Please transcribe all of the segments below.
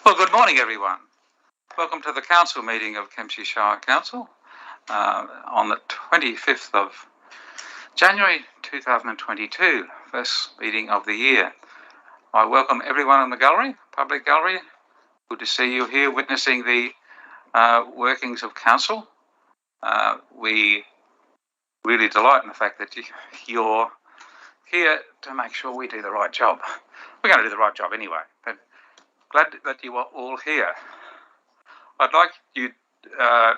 Well, good morning, everyone. Welcome to the council meeting of Kempsey Shire Council on the 25th of January 2022, first meeting of the year. I welcome everyone in the gallery, public gallery. Good to see you here witnessing the workings of council. We really delight in the fact that you're here to make sure we do the right job. We're going to do the right job anyway, but glad that you are all here. I'd like you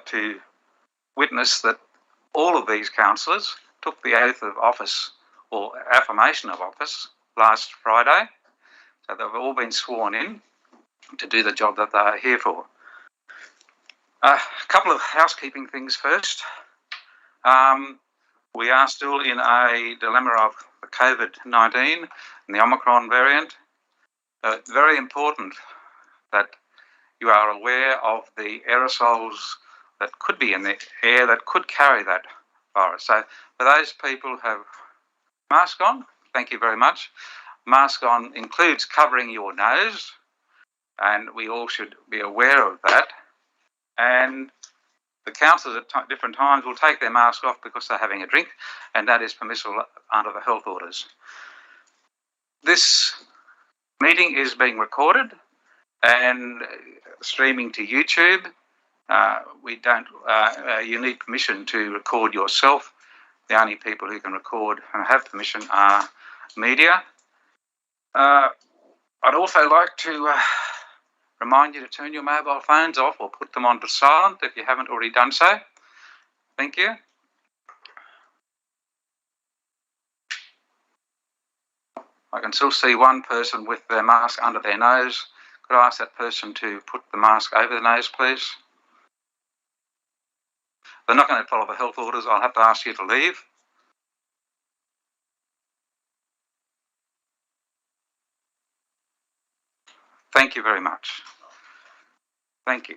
to witness that all of these councillors took the oath of office or affirmation of office last Friday, so they've all been sworn in to do the job that they are here for. A couple of housekeeping things first. We are still in a dilemma of the COVID-19 and the Omicron variant. It's very important that you are aware of the aerosols that could be in the air that could carry that virus. So for those people who have mask on, thank you very much. Mask on includes covering your nose, and we all should be aware of that. And the councillors at different times will take their mask off because they're having a drink, and that is permissible under the health orders. This meeting is being recorded and streaming to YouTube. You need permission to record yourself. The only people who can record and have permission are media. I'd also like to remind you to turn your mobile phones off or put them onto silent if you haven't already done so. Thank you. I can still see one person with their mask under their nose. Could I ask that person to put the mask over the nose, please? They're not going to follow the health orders. I'll have to ask you to leave. Thank you very much. Thank you.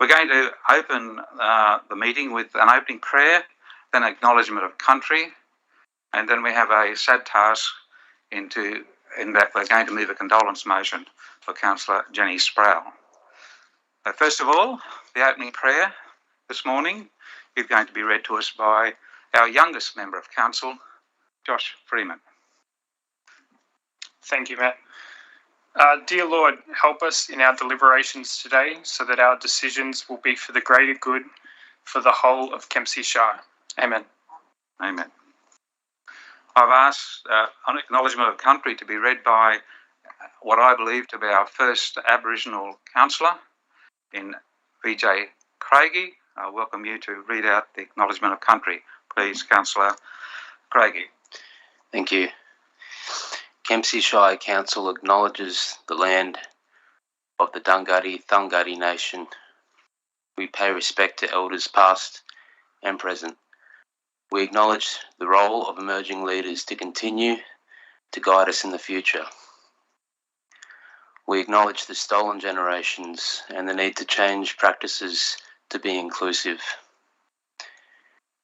We're going to open the meeting with an opening prayer, then acknowledgement of country, and then we have a sad task in that we're going to move a condolence motion for Councillor Jenny Sproule. First of all, the opening prayer this morning is going to be read to us by our youngest member of council, Josh Freeman. Thank you, Matt. Dear Lord, help us in our deliberations today so that our decisions will be for the greater good for the whole of Kempsey Shire. Amen. Amen. I've asked an acknowledgement of country to be read by what I believe to be our first Aboriginal councillor in VJ Craigie. I welcome you to read out the acknowledgement of country. Please, Councillor Craigie. Thank you. Kempsey Shire Council acknowledges the land of the Dunghutti Nation. We pay respect to elders past and present. We acknowledge the role of emerging leaders to continue to guide us in the future. We acknowledge the stolen generations and the need to change practices to be inclusive.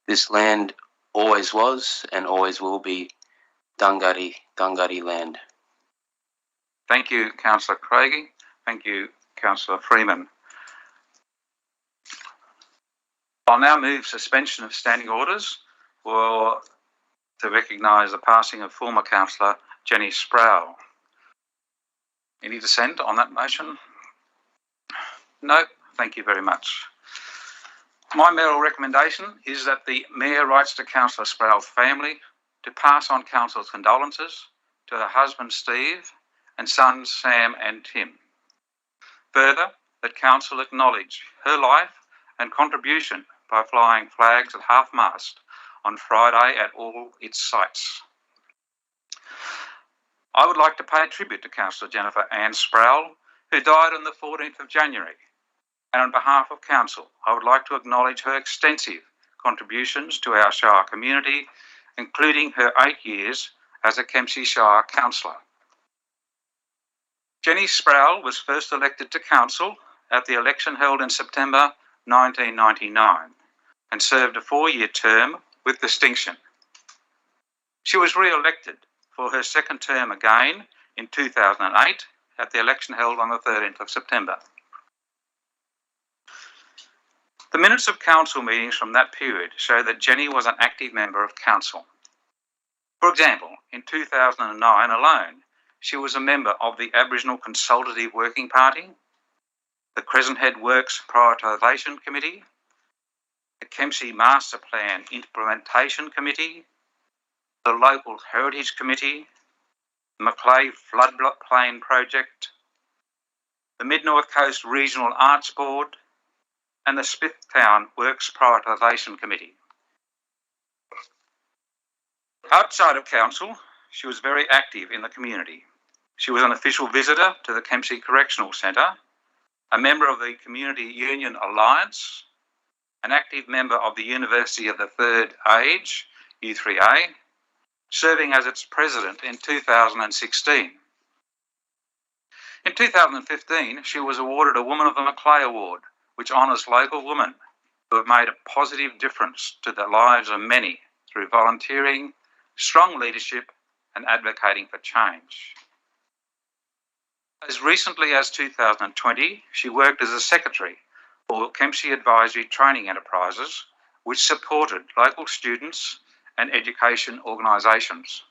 This land always was and always will be Dunghutti land. Thank you, Councillor Craigie. Thank you, Councillor Freeman. I'll now move suspension of standing orders to recognise the passing of former councillor Jenny Sproule. Any dissent on that motion? No, thank you very much. My mayoral recommendation is that the Mayor writes to Councillor Sproule's family to pass on Council's condolences to her husband Steve and sons Sam and Tim. Further, that Council acknowledge her life and contribution by flying flags at half-mast on Friday at all its sites. I would like to pay tribute to Councillor Jennifer Ann Sproule, who died on the 14th of January. And on behalf of Council, I would like to acknowledge her extensive contributions to our Shire community, including her 8 years as a Kempsey Shire councillor. Jenny Sproule was first elected to Council at the election held in September 1999 and served a 4-year term with distinction. She was re-elected for her second term again in 2008 at the election held on the 13th of September. The minutes of council meetings from that period show that Jenny was an active member of council. For example, in 2009 alone, she was a member of the Aboriginal Consultative Working Party, the Crescent Head Works Prioritisation Committee, the Kempsey Master Plan Implementation Committee, the Local Heritage Committee, the Macleay Floodplain Project, the Mid-North Coast Regional Arts Board, and the Smithtown Works Prioritisation Committee. Outside of council, she was very active in the community. She was an official visitor to the Kempsey Correctional Centre, a member of the Community Union Alliance, an active member of the University of the Third Age, U3A, serving as its president in 2016. In 2015, she was awarded a Woman of the Macleay Award, which honours local women who have made a positive difference to the lives of many through volunteering, strong leadership, and advocating for change. As recently as 2020, she worked as a secretary for Kempsey Advisory Training Enterprises, which supported local students and education organisations.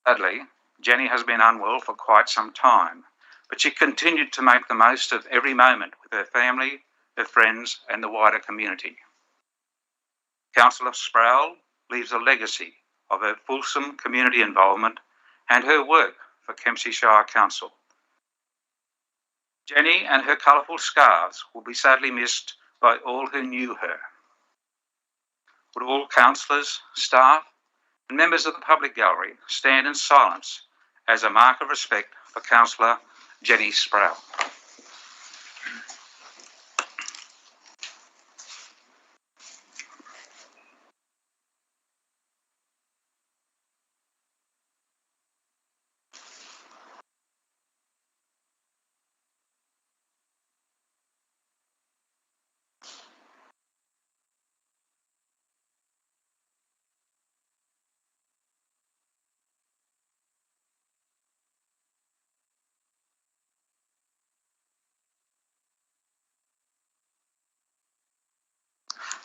Sadly, Jenny has been unwell for quite some time, but she continued to make the most of every moment with her family, her friends, and the wider community. Councillor SPROULE leaves a legacy of her fulsome community involvement and her work for Kempsey Shire Council. Jenny and her colourful scarves will be sadly missed by all who knew her. Would all councillors, staff, and members of the public gallery stand in silence as a mark of respect for Councillor Jenny SPROULE.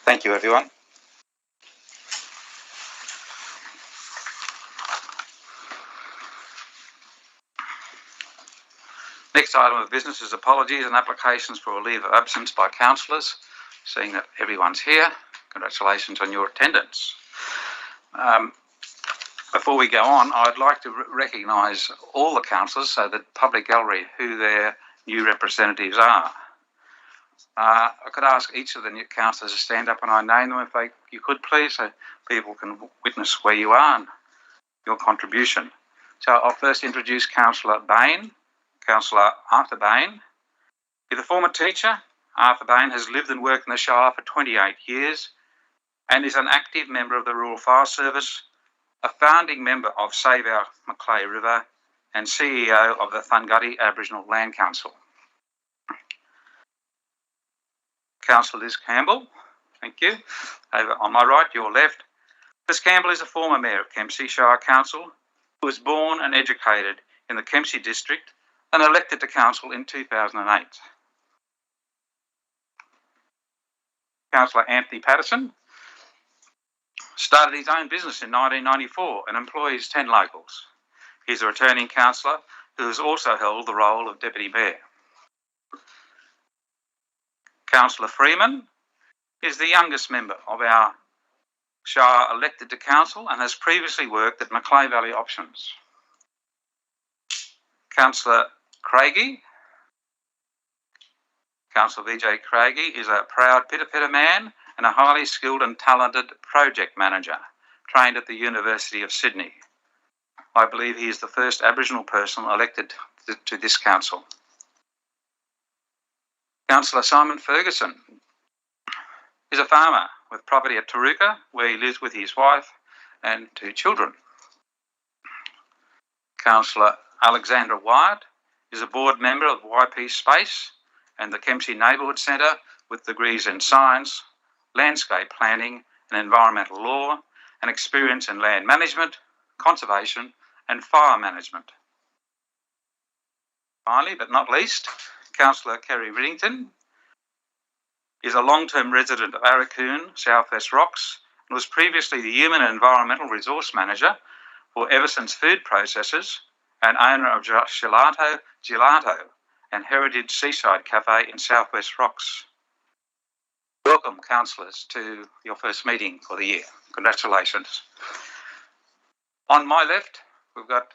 Thank you, everyone. Next item of business is apologies and applications for a leave of absence by councillors. Seeing that everyone's here, congratulations on your attendance. Before we go on, I'd like to recognise all the councillors, so the public gallery, who their new representatives are. I could ask each of the new councillors to stand up and I name them if you could please, so people can witness where you are and your contribution. So I'll first introduce Councillor Bain, Councillor Arthur Bain. He's a former teacher. Arthur Bain has lived and worked in the Shire for 28 years and is an active member of the Rural Fire Service, a founding member of Save Our Macleay River and CEO of the Thungutty Aboriginal Land Council. Councillor Liz Campbell, thank you. Over on my right, your left. Liz Campbell is a former mayor of Kempsey Shire Council who was born and educated in the Kempsey district and elected to council in 2008. Councillor Anthony Patterson started his own business in 1994 and employs 10 locals. He's a returning councillor who has also held the role of Deputy Mayor. Councillor Freeman is the youngest member of our Shire elected to council and has previously worked at Macleay Valley Options. Councillor Craigie. Councillor VJ Craigie is a proud Pitta man and a highly skilled and talented project manager, trained at the University of Sydney. I believe he is the first Aboriginal person elected to this council. Councillor Simon Ferguson is a farmer with property at Taruka, where he lives with his wife and 2 children. Councillor Alexandra Wyatt is a board member of YP Space and the Kempsey Neighbourhood Centre with degrees in science, landscape planning and environmental law, and experience in land management, conservation and fire management. Finally, but not least, Councillor Kerry Riddington is a long-term resident of Arakoon, South West Rocks, and was previously the Human and Environmental Resource Manager for Everson's Food Processors and owner of Gelato and Heritage Seaside Cafe in South West Rocks. Welcome, councillors, to your first meeting for the year. Congratulations. On my left, we've got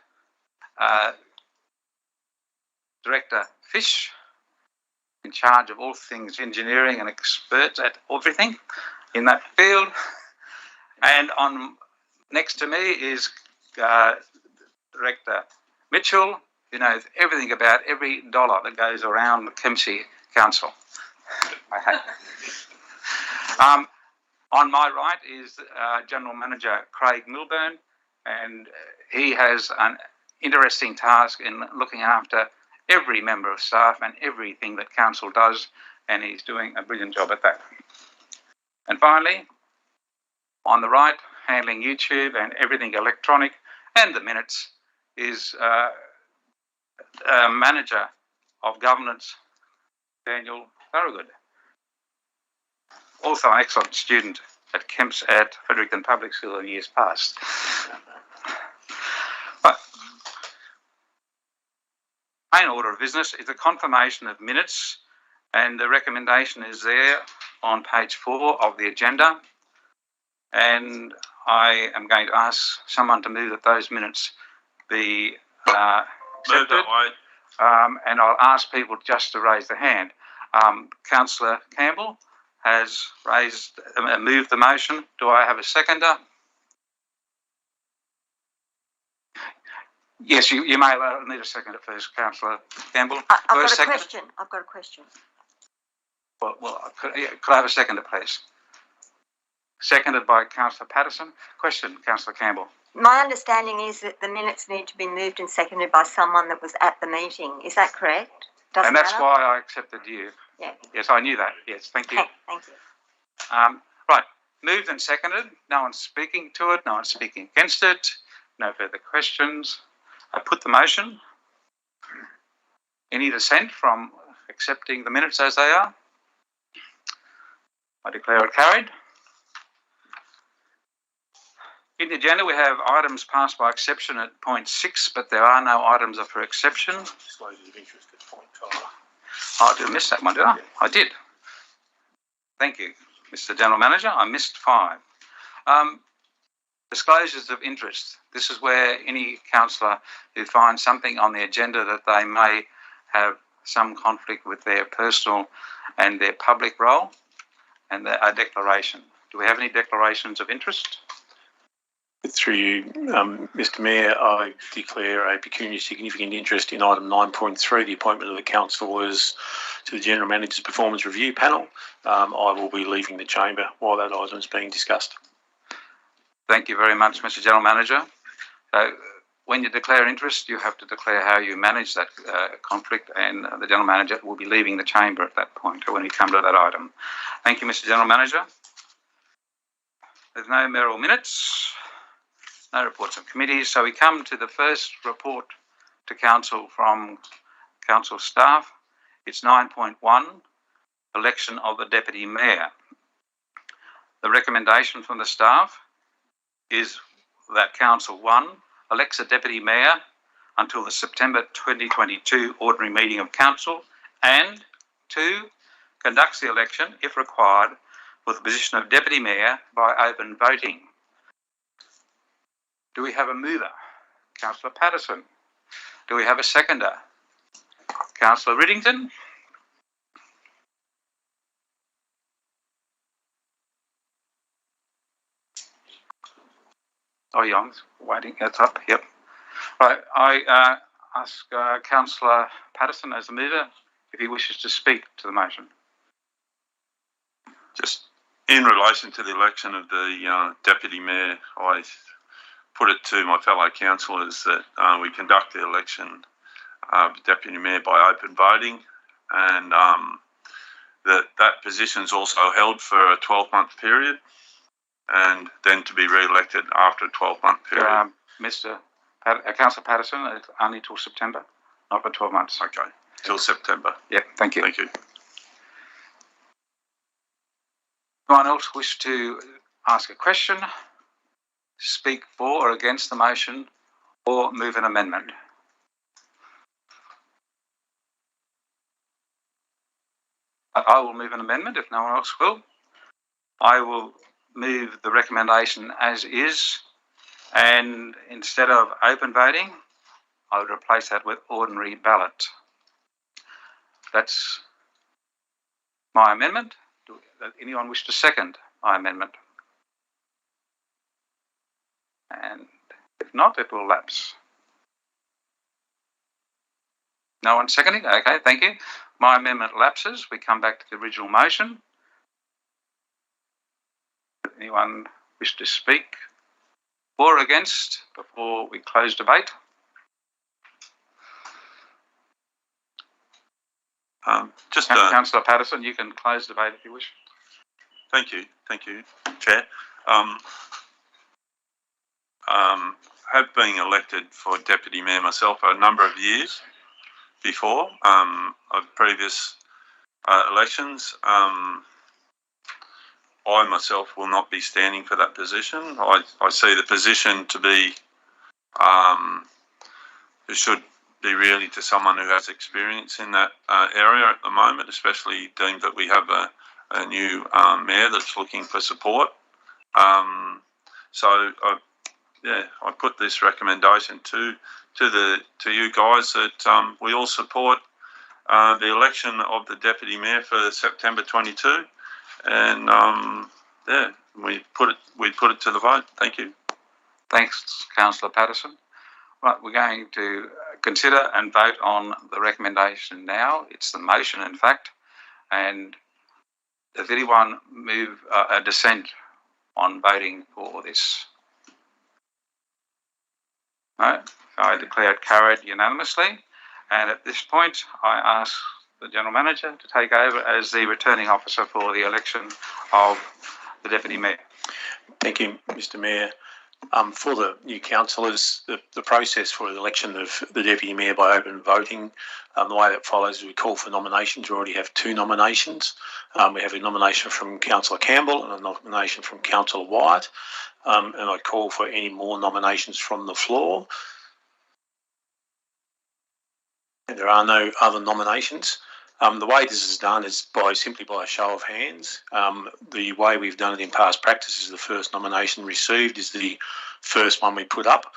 Director Fish, in charge of all things engineering and experts at everything in that field. And next to me is Director Mitchell, who knows everything about every dollar that goes around the Kempsey Council. On my right is General Manager Craig Milburn, and he has an interesting task in looking after every member of staff and everything that council does, and he's doing a brilliant job at that. And finally, on the right, handling YouTube and everything electronic and the minutes, is Manager of Governance, Daniel Thorogood. Also an excellent student at Fredericton Public School in years past. But main order of business is the confirmation of minutes, and the recommendation is there on page 4 of the agenda. And I am going to ask someone to move that those minutes be accepted. And I'll ask people just to raise their hand. Councillor Campbell has moved the motion. Do I have a seconder? Yes, you may need a seconder first, Councillor Campbell. I've got a question. Well, could I have a seconder, please? Seconded by Councillor Patterson. Question, Councillor Campbell. My understanding is that the minutes need to be moved and seconded by someone that was at the meeting. Is that correct? And that's why I accepted you. Yeah. Yes, I knew that. Yes, thank you. Okay, thank you. Right, moved and seconded. No one's speaking to it. No one's speaking against it. No further questions. I put the motion. Any dissent from accepting the minutes as they are? I declare it carried. In the agenda, we have items passed by exception at point 6, but there are no items for exception. Disclosures of interest at point 5. I did miss that one, did I? Yeah. I did. Thank you, Mr. General Manager. I missed 5. Disclosures of interest. This is where any councillor who finds something on the agenda that they may have some conflict with their personal and their public role, and a declaration. Do we have any declarations of interest? Through you, Mr Mayor, I declare a pecuniary significant interest in item 9.3, the appointment of the councillors to the General Manager's Performance Review Panel. I will be leaving the chamber while that item is being discussed. Thank you very much, Mr. General Manager. When you declare interest, you have to declare how you manage that conflict, and the General Manager will be leaving the chamber at that point when we come to that item. Thank you, Mr. General Manager. There's no mayoral minutes. No reports of committees, so we come to the first report to council from council staff. It's 9.1, election of the deputy mayor. The recommendation from the staff is that council 1 elects a deputy mayor until the September 2022 ordinary meeting of council, and 2 conducts the election, if required, for the position of deputy mayor by open voting. Do we have a mover? Councillor Patterson. Do we have a seconder? Councillor Riddington. Oh, Young's waiting. That's up. Yep. Right. I ask Councillor Patterson as the mover if he wishes to speak to the motion. Just in relation to the election of the deputy mayor, I put it to my fellow councillors that we conduct the election of deputy mayor by open voting, and that position is also held for a 12-month period, and then to be re-elected after a 12-month period. Councillor Patterson, it's only till September, not for 12 months. Okay, till September. Yep, thank you. Thank you. Anyone else wish to ask a question, speak for or against the motion, or move an amendment? I will move an amendment if no one else will. I will move the recommendation as is, and instead of open voting, I would replace that with ordinary ballot. That's my amendment. Does anyone wish to second my amendment? And if not, it will lapse. No one seconding? Okay, thank you. My amendment lapses. We come back to the original motion. Anyone wish to speak for or against before we close debate? Councillor Patterson, you can close debate if you wish. Thank you, Chair. Have been elected for Deputy Mayor myself a number of years before, of previous elections. I myself will not be standing for that position. I see the position to be, it should be really to someone who has experience in that area at the moment, especially deemed that we have a new mayor that's looking for support. I put this recommendation to you guys that we all support the election of the deputy mayor for September 22, and we put it to the vote. Thank you. Thanks, Councillor Patterson. Right, we're going to consider and vote on the recommendation now. It's the motion, in fact, and does anyone move a dissent on voting for this? No, I declare it carried unanimously, and at this point I ask the General Manager to take over as the returning officer for the election of the Deputy Mayor. Thank you, Mr Mayor. For the new councillors, the process for the election of the Deputy Mayor by open voting, the way that follows is we call for nominations. We already have 2 nominations. We have a nomination from Councillor Campbell and a nomination from Councillor White. And I call for any more nominations from the floor. And there are no other nominations. The way this is done is simply by a show of hands. The way we've done it in past practice is the first nomination received is the first one we put up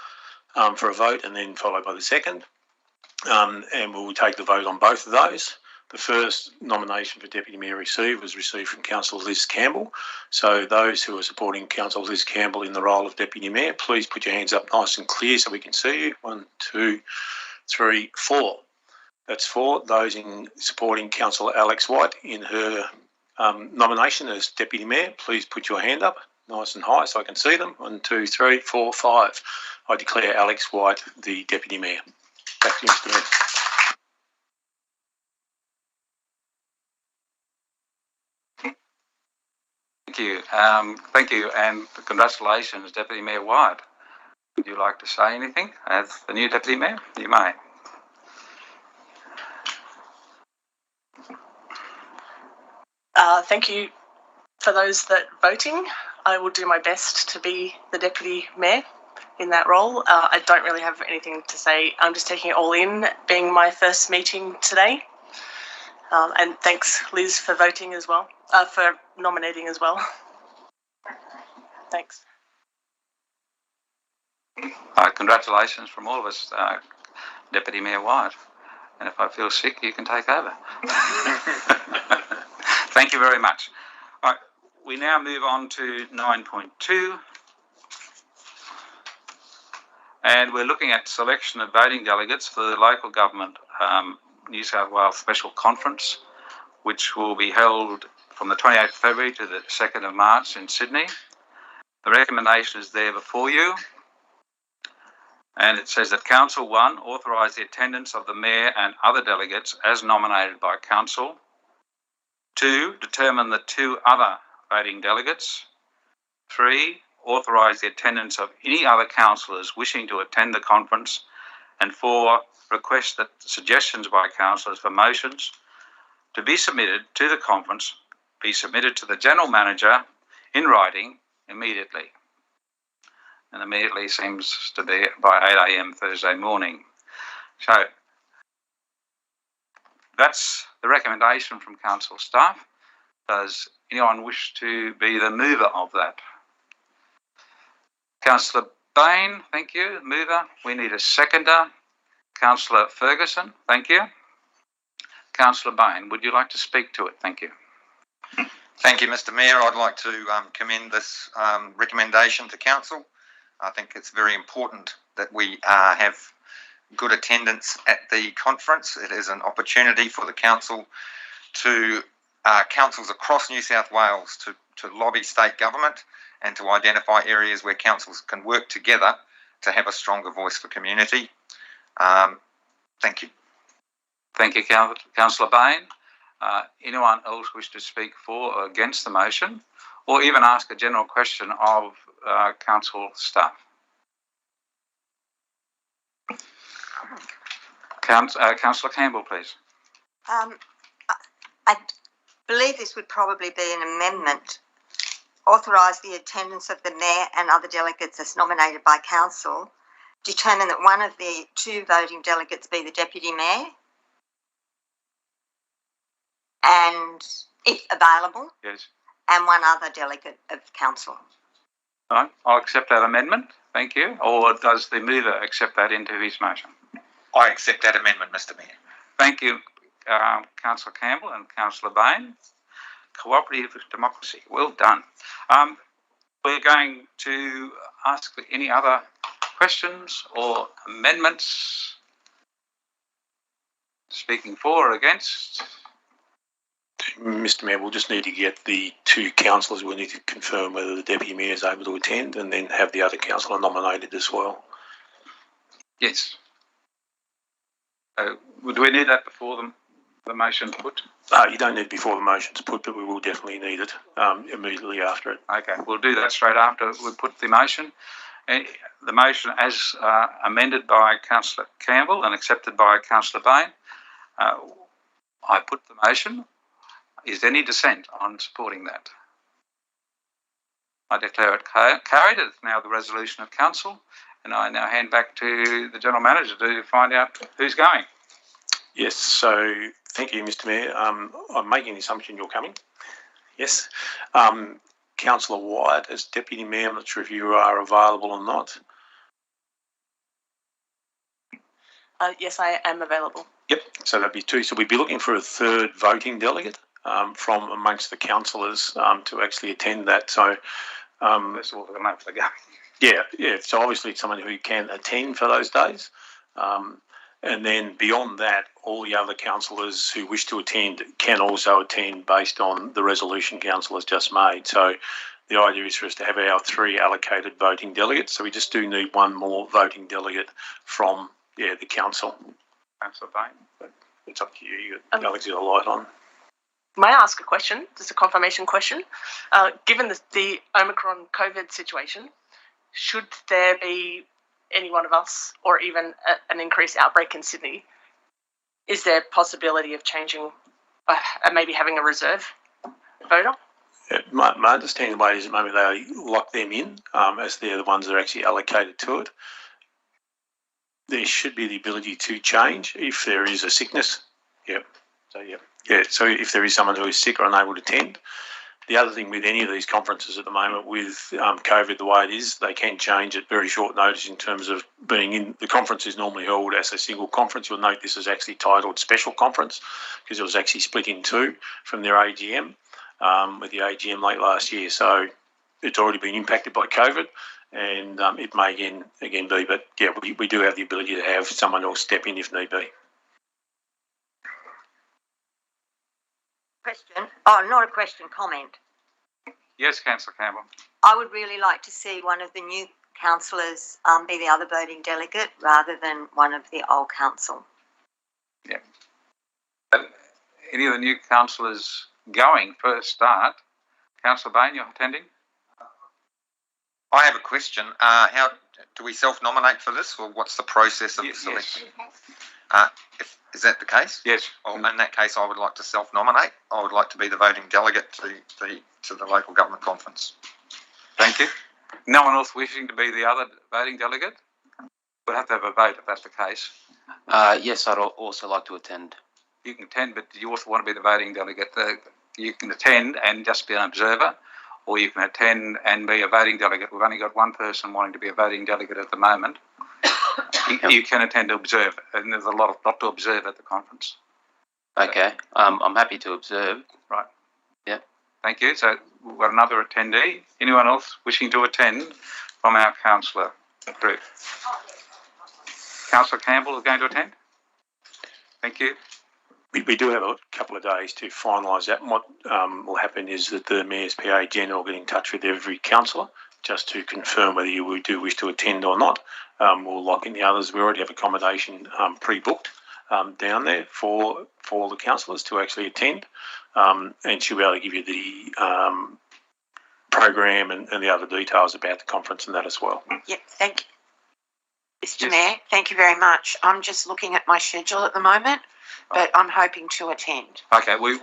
for a vote, and then followed by the second. And we'll take the vote on both of those. The first nomination for Deputy Mayor was received from Councillor Liz Campbell. So those who are supporting Councillor Liz Campbell in the role of Deputy Mayor, please put your hands up nice and clear so we can see you. 1, 2, 3, 4. That's 4. Those in supporting Councillor Alex White in her nomination as Deputy Mayor, please put your hand up nice and high so I can see them. 1, 2, 3, 4, 5. I declare Alex White the Deputy Mayor. Back to you, Mr Mayor. Thank you, and congratulations, Deputy Mayor White. Would you like to say anything as the new Deputy Mayor? You may. Thank you for those that voting. I will do my best to be the Deputy Mayor in that role. I don't really have anything to say. I'm just taking it all in, being my first meeting today. And thanks, Liz, for voting as well, for nominating as well. Thanks. Congratulations from all of us, Deputy Mayor White. And if I feel sick, you can take over. Thank you very much. All right, we now move on to 9.2. And we're looking at selection of voting delegates for the local government New South Wales Special Conference, which will be held from the 28th of February to the 2nd of March in Sydney. The recommendation is there before you. And it says that Council 1, authorise the attendance of the Mayor and other delegates as nominated by Council. 2, determine the 2 other voting delegates. 3, authorise the attendance of any other councillors wishing to attend the conference, and 4, request that suggestions by councillors for motions to be submitted to the conference be submitted to the General Manager in writing immediately. And immediately seems to be by 8 a.m. Thursday morning. So that's the recommendation from council staff. Does anyone wish to be the mover of that? Councillor Bain, thank you, mover. We need a seconder. Councillor Ferguson, thank you. Councillor Bain, would you like to speak to it? Thank you. Thank you, Mr. Mayor. I'd like to commend this recommendation to Council. I think it's very important that we have good attendance at the conference. It is an opportunity for the Council to, councils across New South Wales to lobby state government and to identify areas where councils can work together to have a stronger voice for community. Thank you. Thank you, Councillor Bain. Anyone else wish to speak for or against the motion, or even ask a general question of council staff? Councillor Campbell, please. I believe this would probably be an amendment. Authorise the attendance of the Mayor and other delegates as nominated by Council. Determine that one of the 2 voting delegates be the Deputy Mayor, and if available, yes, and one other delegate of Council. All right, I'll accept that amendment. Thank you. Or does the mover accept that into his motion? I accept that amendment, Mr. Mayor. Thank you, Councillor Campbell and Councillor Bain. Cooperative democracy. Well done. We're going to ask any other questions or amendments. Speaking for or against? Mr. Mayor, we'll just need to get the 2 councillors. We'll need to confirm whether the Deputy Mayor is able to attend, and then have the other councillor nominated as well. Yes. Do we need that before the motion's put? You don't need it before the motion's put, but we will definitely need it immediately after it. Okay, we'll do that straight after we put the motion. The motion as amended by Councillor Campbell and accepted by Councillor Bain. I put the motion. Is there any dissent on supporting that? I declare it carried. It's now the resolution of Council, and I now hand back to the General Manager to find out who's going. Yes, so thank you, Mr. Mayor. I'm making the assumption you're coming. Yes. Councillor Wyatt as Deputy Mayor, I'm not sure if you are available or not. Yes, I am available. Yep, so that'd be 2. So we'd be looking for a 3rd voting delegate from amongst the councillors to actually attend that. So That's all the notes they go. yeah. So obviously it's someone who can attend for those days. And then beyond that, all the other councillors who wish to attend can also attend based on the resolution Council has just made. So the idea is for us to have our 3 allocated voting delegates. So we just do need 1 more voting delegate from the council. Councillor Bain. But it's up to you. You got Alex's light on. May I ask a question? Just a confirmation question. Given the Omicron COVID situation, should there be any one of us or even an increased outbreak in Sydney, is there possibility of changing, maybe having a reserve voter? Yeah, my understanding the way it is at the moment, they lock them in as they're the ones that are actually allocated to it. There should be the ability to change if there is a sickness. So if there is someone who is sick or unable to attend. The other thing with any of these conferences at the moment with COVID, the way it is, they can change at very short notice in terms of being in. The conference is normally held as a single conference. You'll note this is actually titled Special Conference because it was actually split in 2 from their AGM with the AGM late last year. So it's already been impacted by COVID, and it may again be. But yeah, we do have the ability to have someone else step in if need be. Question? Oh, not a question, comment. Yes, Councillor Campbell. I would really like to see one of the new councillors be the other voting delegate rather than one of the old council. Yeah. Any of the new councillors going first start? Councillor Bain, you're attending? I have a question. How do we self-nominate for this, or what's the process of selection? Is that the case? Yes. Well, in that case, I would like to self-nominate. I would like to be the voting delegate to the local government conference. Thank you. No one else wishing to be the other voting delegate? We'll have to have a vote if that's the case. Yes, I'd also like to attend. You can attend, but you also want to be the voting delegate. You can attend and just be an observer, or you can attend and be a voting delegate. We've only got one person wanting to be a voting delegate at the moment. You can attend to observe, and there's a lot to observe at the conference. Okay, I'm happy to observe. Right. Yeah. Thank you. So we've got another attendee. Anyone else wishing to attend from our councillor group? Councillor Campbell is going to attend. Thank you. We do have a couple of days to finalise that. And what will happen is that the Mayor's PA General will get in touch with every councillor just to confirm whether you do wish to attend or not. We'll lock in the others. We already have accommodation pre-booked down there for the councillors to actually attend, and she'll be able to give you the program and the other details about the conference and that as well. Yeah, thank you. Mr. Mayor, thank you very much. I'm just looking at my schedule at the moment, but I'm hoping to attend. Okay, we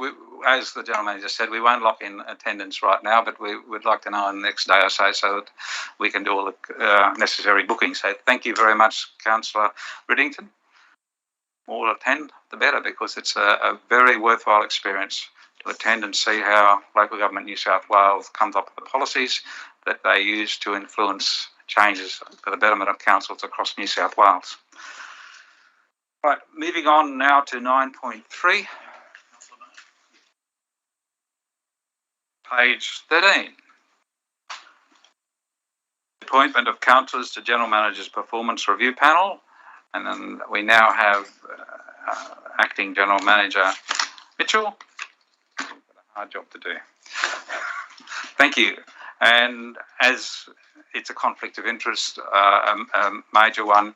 as the general manager said, we won't lock in attendance right now, but we would like to know in the next day or so that we can do all the necessary bookings. So thank you very much, Councillor Riddington. More attend, the better, because it's a very worthwhile experience to attend and see how local government New South Wales comes up with the policies that they use to influence changes for the betterment of councils across New South Wales. Right, moving on now to 9.3. Page 13. Appointment of councillors to General Manager's Performance Review Panel. And then we now have Acting General Manager Mitchell. Got a hard job to do. Thank you. And as it's a conflict of interest, a major one,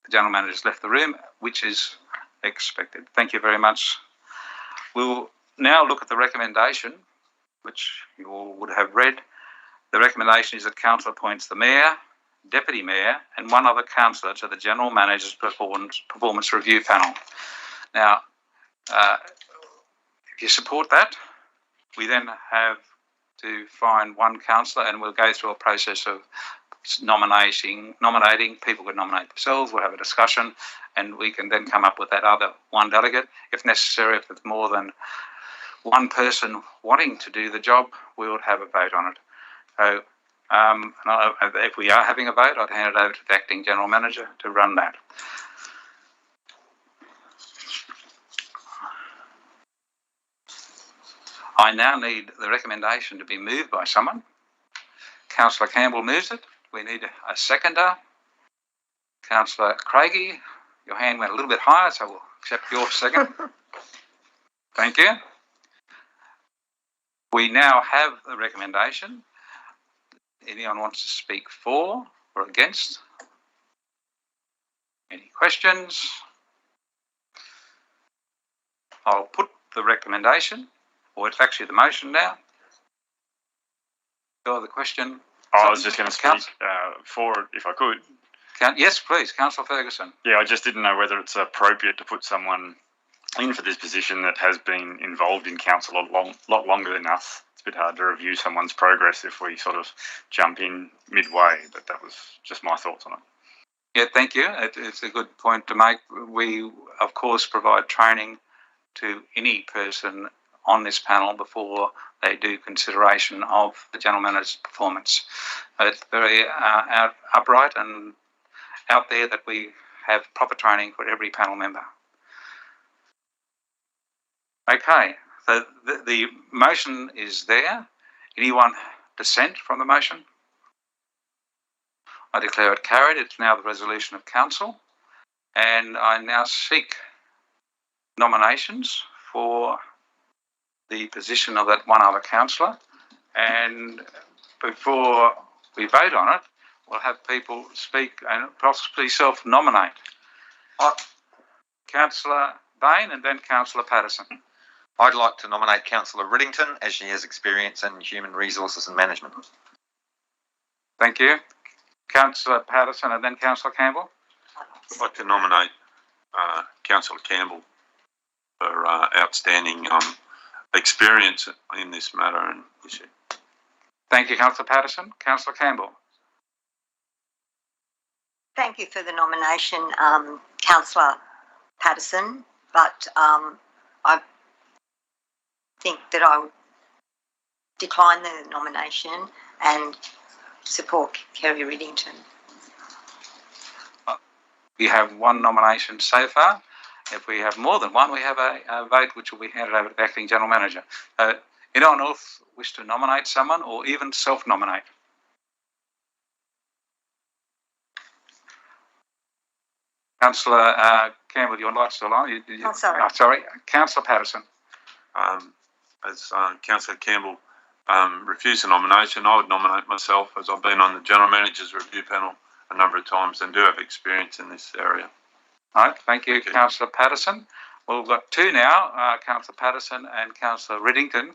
the General Manager's left the room, which is expected. Thank you very much. We'll now look at the recommendation, which you all would have read. The recommendation is that Council appoints the Mayor, Deputy Mayor and one other councillor to the General Manager's Performance Review Panel. Now, if you support that, we then have to find one councillor, and we'll go through a process of nominating. People could nominate themselves, we'll have a discussion, and we can then come up with that other one delegate. If necessary, if there's more than one person wanting to do the job, we would have a vote on it. So if we are having a vote, I'd hand it over to the Acting General Manager to run that. I now need the recommendation to be moved by someone. Councillor Campbell moves it. We need a seconder. Councillor Craigie, your hand went a little bit higher, so we'll accept your second. Thank you. We now have the recommendation. Anyone wants to speak for or against? Any questions? I'll put the recommendation, or it's actually the motion now. Go the question. I was just going to speak for it, if I could. Yes, please, Councillor Ferguson. Yeah, I just didn't know whether it's appropriate to put someone in for this position that has been involved in council a lot longer than us. It's a bit hard to review someone's progress if we sort of jump in midway, but that was just my thoughts on it. Yeah, thank you. It's a good point to make. We, of course, provide training to any person on this panel before they do consideration of the General Manager's performance. It's very upright and out there that we have proper training for every panel member. Okay, so the motion is there. Anyone dissent from the motion? I declare it carried. It's now the resolution of council, and I now seek nominations for the position of that one other councillor. And before we vote on it, we'll have people speak and possibly self-nominate. Councillor Bain and then Councillor Patterson. I'd like to nominate Councillor Riddington, as she has experience in human resources and management. Thank you. Councillor Patterson and then Councillor Campbell. I'd like to nominate Councillor Campbell for outstanding experience in this matter and issue. Thank you, Councillor Patterson. Councillor Campbell. Thank you for the nomination, Councillor Patterson, but I think that I would decline the nomination and support Kerry Riddington. We have one nomination so far. If we have more than one, we have a vote which will be handed over to the Acting General Manager. Anyone else wish to nominate someone or even self-nominate? Councillor Campbell, you're not still on. Oh, sorry. Sorry. Councillor Patterson. As Councillor Campbell refused the nomination, I would nominate myself, as I've been on the General Manager's Review Panel a number of times and do have experience in this area. All right, thank you, Councillor Patterson. Well, we've got two now, Councillor Patterson and Councillor Riddington.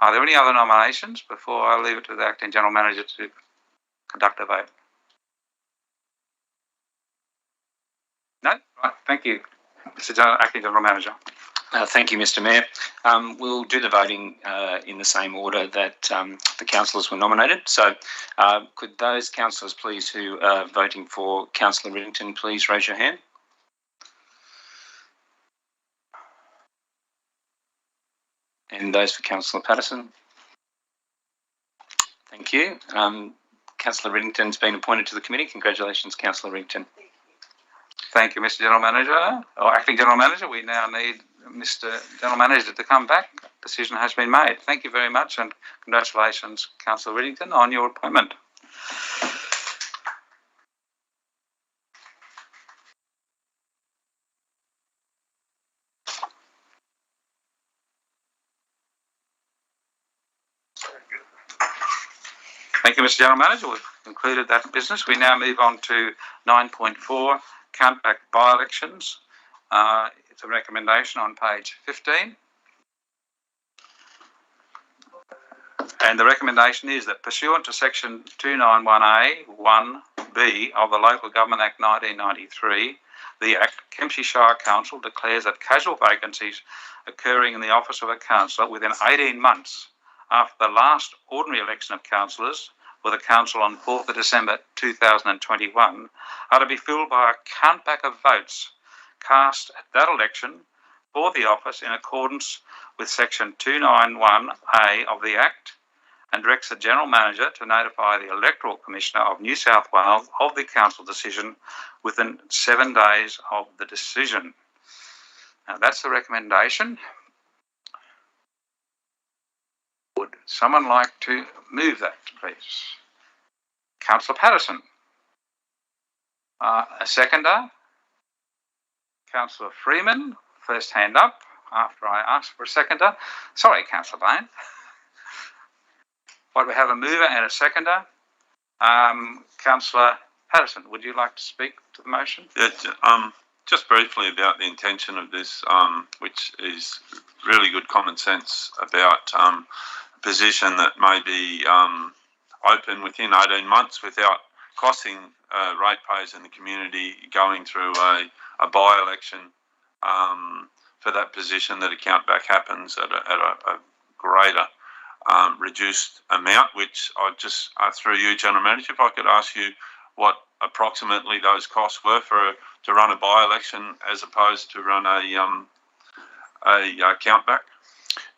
Are there any other nominations before I leave it to the Acting General Manager to conduct a vote? No? Right, thank you, Mr. Acting General Manager. Thank you, Mr. Mayor. We'll do the voting in the same order that the councillors were nominated. So could those councillors please who are voting for Councillor Riddington please raise your hand? And those for Councillor Patterson? Thank you. Councillor Riddington's been appointed to the committee. Congratulations, Councillor Riddington. Thank you, Mr. General Manager, or Acting General Manager. We now need Mr. General Manager to come back. Decision has been made. Thank you very much and congratulations, Councillor Riddington, on your appointment. Thank you, Mr. General Manager. We've concluded that business. We now move on to 9.4, COUNTBACK by-elections. It's a recommendation on page 15. And the recommendation is that pursuant to section 291A 1B of the Local Government Act 1993, the Kempsey Shire Council declares that casual vacancies occurring in the office of a councillor within 18 months after the last ordinary election of councillors for the council on 4th of December 2021 are to be filled by a countback of votes cast at that election for the office in accordance with section 291A of the Act, and directs the General Manager to notify the Electoral Commissioner of New South Wales of the council decision within 7 days of the decision. Now that's the recommendation. Would someone like to move that, please? Councillor Patterson. A seconder? Councillor Freeman, first hand up after I ask for a seconder. Sorry, Councillor Bain. Why do we have a mover and a seconder? Councillor Patterson, would you like to speak to the motion? Yeah, just briefly about the intention of this, which is really good common sense about a position that may be open within 18 months without costing ratepayers in the community going through a by-election for that position, that a countback happens at a greater reduced amount, which I just, through you, General Manager, if I could ask you what approximately those costs were to run a by-election as opposed to run a countback?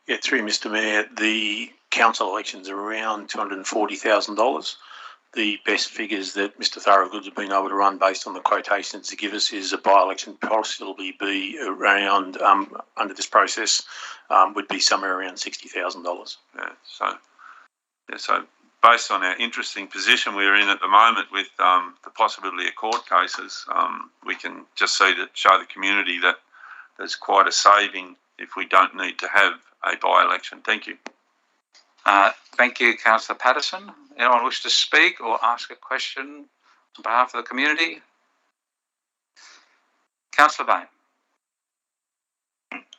Yeah, through Mr. Mayor, the council elections are around $240,000. The best figures that Mr. Thorogood has been able to run based on the quotations to give us is a by-election possibly be around, under this process, would be somewhere around $60,000. So based on our interesting position we're in at the moment with the possibility of court cases, we can just show the community that there's quite a saving if we don't need to have a by-election. Thank you. Thank you, Councillor Patterson. Anyone wish to speak or ask a question on behalf of the community? Councillor Bain.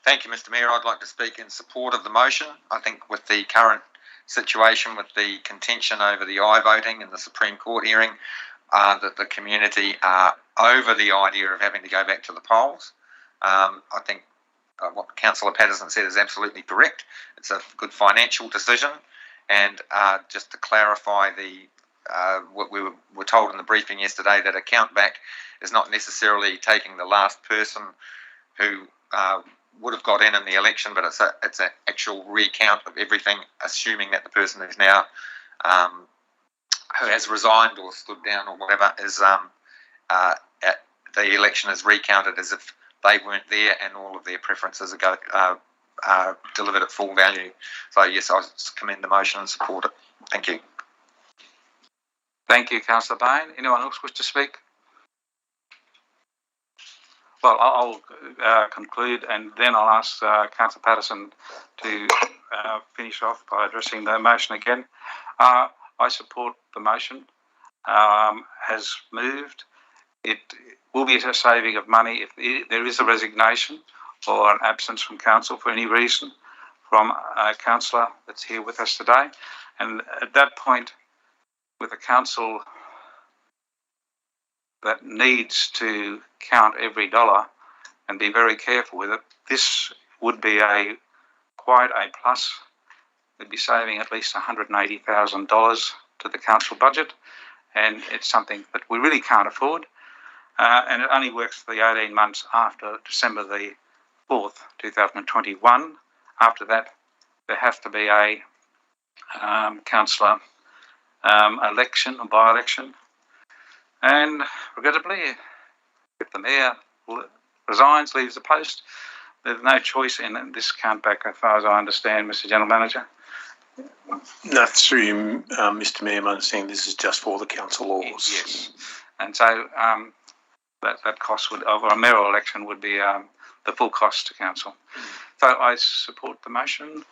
Thank you, Mr. Mayor. I'd like to speak in support of the motion. I think with the current situation with the contention over the aye voting in the Supreme Court hearing, that the community are over the idea of having to go back to the polls. I think what Councillor Patterson said is absolutely correct. It's a good financial decision, and just to clarify what we were told in the briefing yesterday, that a countback is not necessarily taking the last person who would have got in the election, but it's an actual recount of everything, assuming that the person who's now who has resigned or stood down or whatever is the election is recounted as if they weren't there, and all of their preferences are delivered at full value. So yes, I commend the motion and support it. Thank you. Thank you, Councillor Bain. Anyone else wish to speak? Well, I'll conclude, and then I'll ask Councillor Patterson to finish off by addressing the motion again. I support the motion as moved. It will be a saving of money if there is a resignation or an absence from council for any reason from a councillor that's here with us today. And at that point, with a council that needs to count every dollar and be very careful with it, this would be quite a plus. We'd be saving at least $180,000 to the council budget, and it's something that we really can't afford. And it only works for the 18 months after December the 4th, 2021. After that, there has to be a councillor election, a by-election. And regrettably, if the mayor resigns, leaves the post, there's no choice in this countback, as far as I understand, Mr. General Manager. No, through you, Mr. Mayor, my understanding this is just for the councillors. Yes, and so that cost of a mayoral election would be the full cost to council. So I support the motion,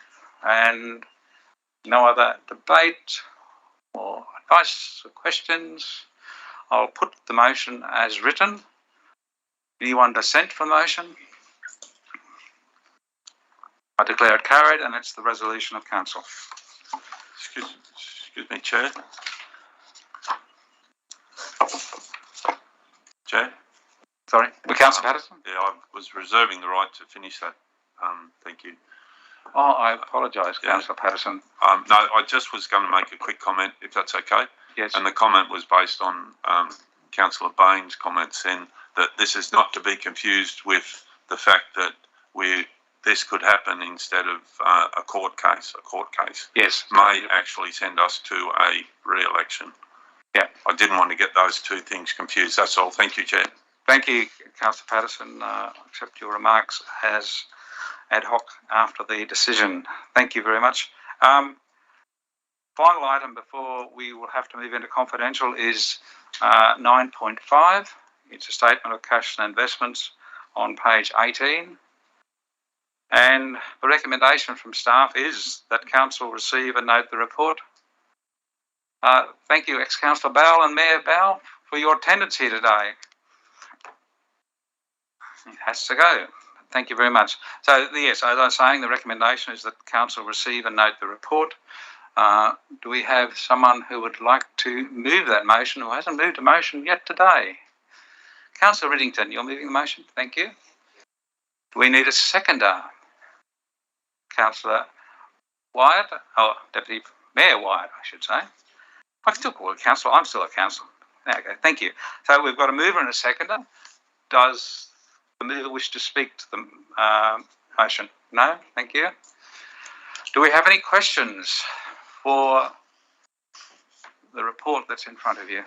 and no other debate or advice or questions. I'll put the motion as written. Anyone dissent from the motion? I declare it carried, and it's the resolution of council. Excuse me, Chair. Chair? Sorry, Councillor Patterson? Yeah, I was reserving the right to finish that. Thank you. Oh, I apologise, Councillor Patterson. No, I just was going to make a quick comment, if that's okay. Yes. And the comment was based on Councillor Bain's comments, in that this is not to be confused with the fact that this could happen instead of a court case. A court case may actually send us to a re-election. Yeah. I didn't want to get those two things confused. That's all. Thank you, Chair. Thank you, Councillor Patterson. I accept your remarks as ad hoc after the decision. Thank you very much. Final item before we will have to move into confidential is 9.5. It's a statement of cash and investments on page 18. And the recommendation from staff is that council receive and note the report. Thank you, ex-councillor Bowell and Mayor Bowell, for your attendance here today. It has to go. Thank you very much. So, yes, as I was saying, the recommendation is that council receive and note the report. Do we have someone who would like to move that motion, who hasn't moved a motion yet today? Councillor Riddington, you're moving the motion. Thank you. Do we need a seconder? Councillor Wyatt, Deputy Mayor Wyatt, I should say. I can still call it councillor. I'm still a councillor. Okay, thank you. So we've got a mover and a seconder. Does the mover wish to speak to the motion? No, thank you. Do we have any questions for the report that's in front of you?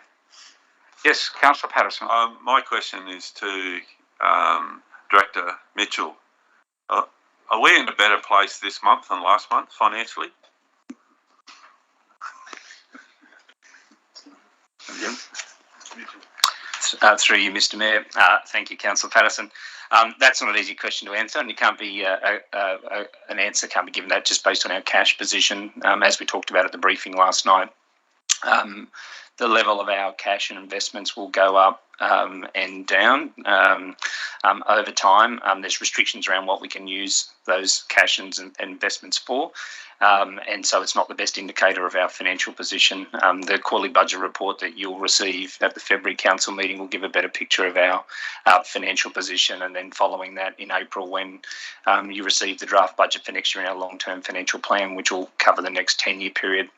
Yes, Councillor Patterson. My question is to Director Mitchell. Are we in a better place this month than last month financially? Through you, Mr. Mayor. Thank you, Councillor Patterson. That's not an easy question to answer, and it can't be an answer can't be given that just based on our cash position, as we talked about at the briefing last night. the level of our cash and investments will go up and down over time. There's restrictions around what we can use those cash and investments for. And so it's not the best indicator of our financial position. The quarterly budget report that you'll receive at the February council meeting will give a better picture of our financial position, and then following that in April, when you receive the draft budget for next year and our long-term financial plan, which will cover the next 10-year period,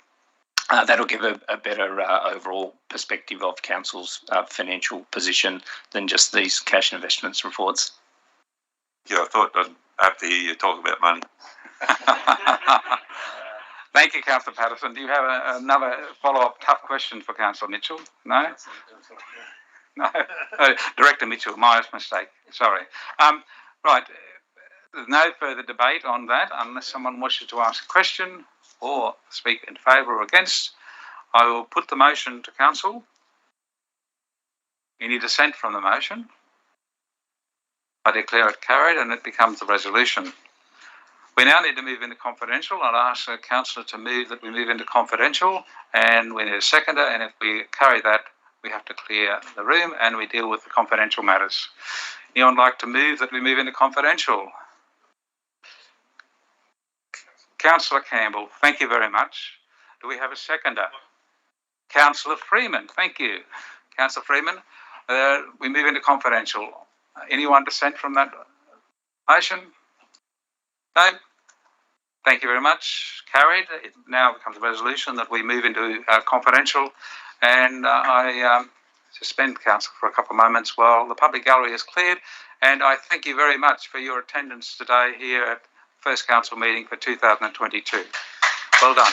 that'll give a better overall perspective of council's financial position than just these cash and investments reports. Yeah, I thought I'd have to hear you talk about money. Thank you, Councillor Patterson. Do you have another follow-up tough question for Councillor Mitchell? No? No. Director Mitchell, my mistake. Sorry. Right. There's no further debate on that unless someone wishes to ask a question or speak in favour or against. I will put the motion to council. Any dissent from the motion? I declare it carried and it becomes a resolution. We now need to move into confidential. I'll ask the councillor to move that we move into confidential, and we need a seconder, and if we carry that, we have to clear the room and we deal with the confidential matters. Anyone like to move that we move into confidential? Councillor Campbell, thank you very much. Do we have a seconder? Councillor Freeman, thank you. Councillor Freeman, we move into confidential. Anyone dissent from that motion? No? Thank you very much. Carried. It now becomes a resolution that we move into confidential, and I suspend council for a couple of moments while the public gallery is cleared, and I thank you very much for your attendance today here at first council meeting for 2022. Well done.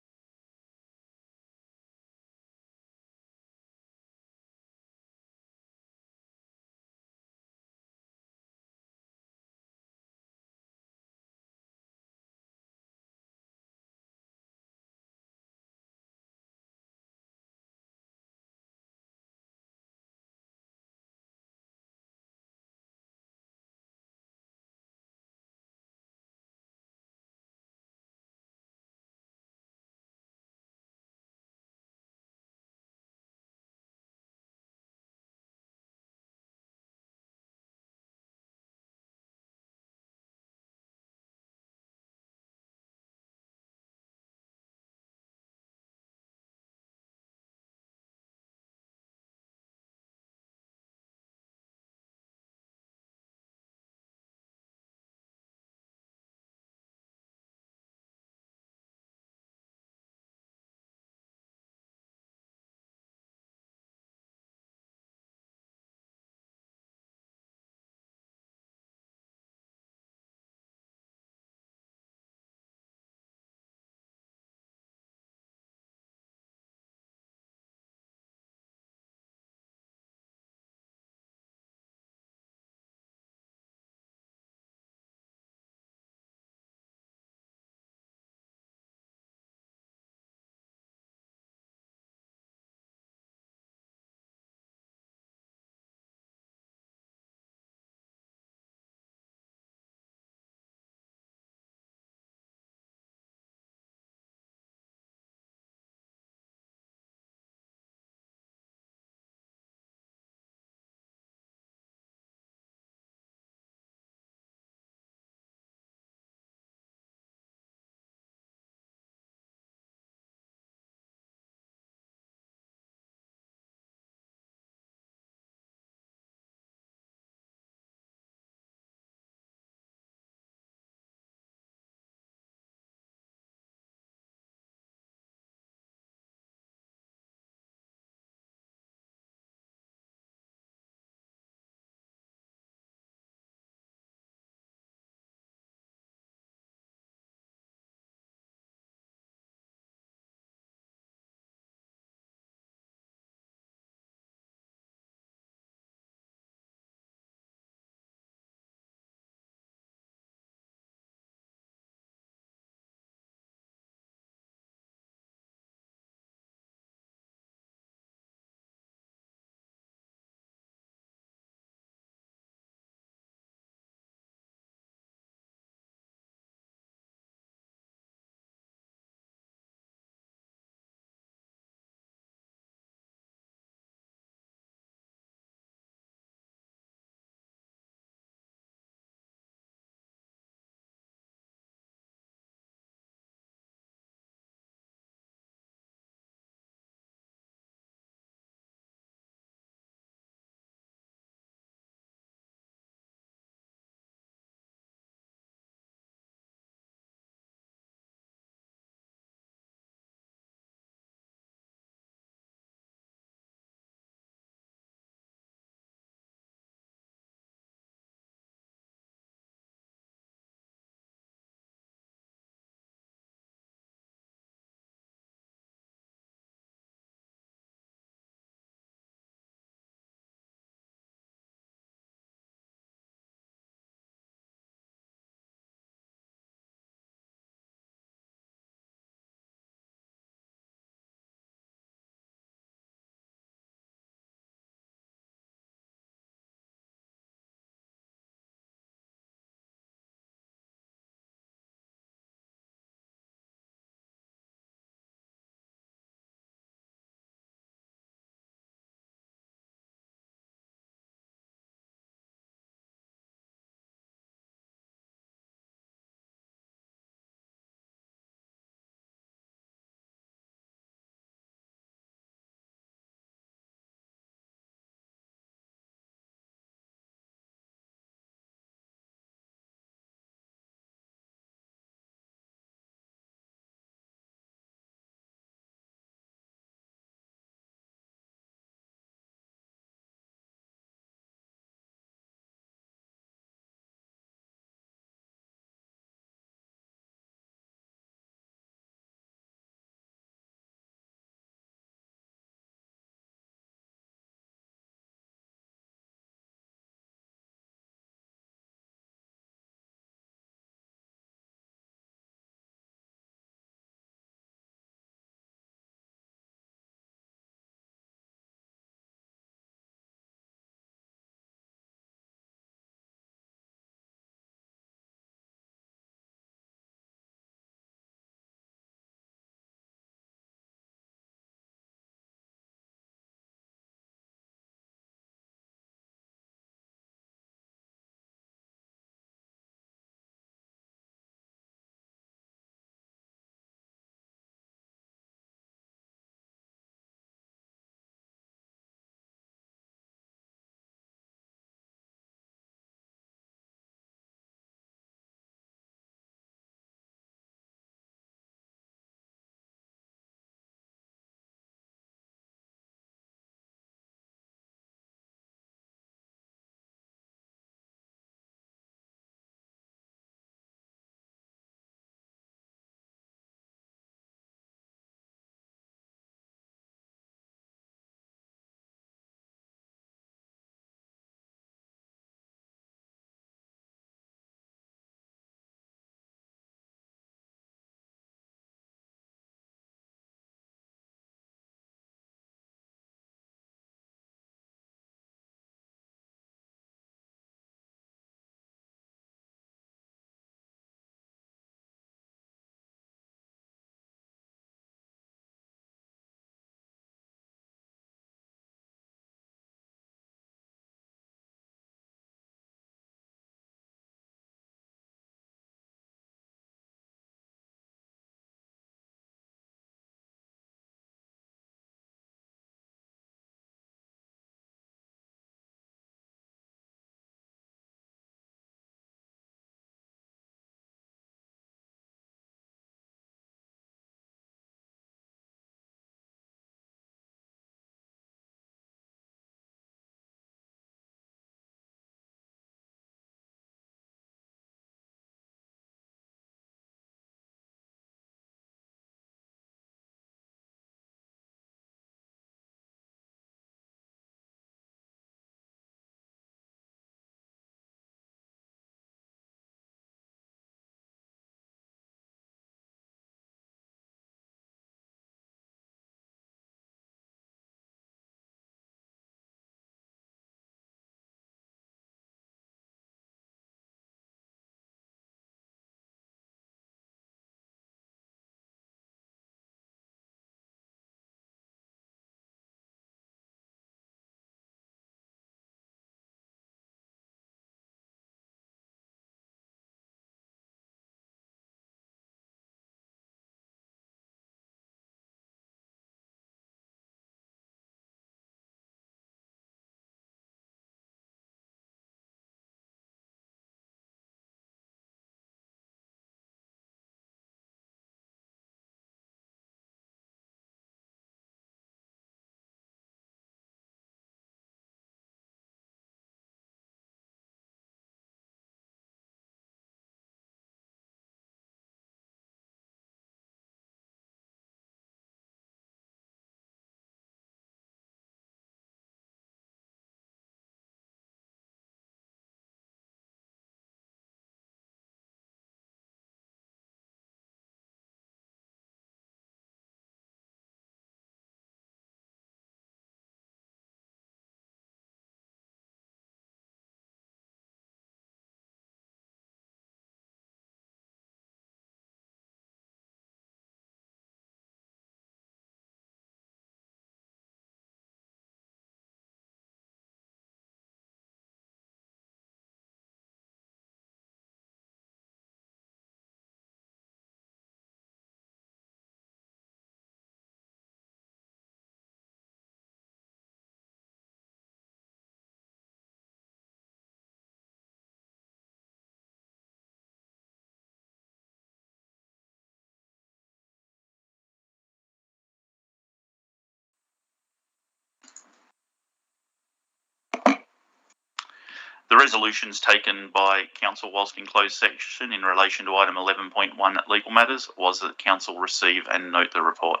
The resolutions taken by Council whilst in closed session in relation to item 11.1 legal matters was that Council receive and note the report.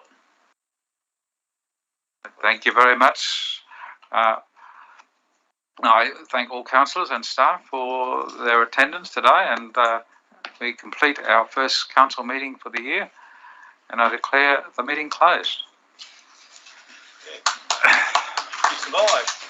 Thank you very much. I thank all councillors and staff for their attendance today, and we complete our first council meeting for the year, and I declare the meeting closed. You survived.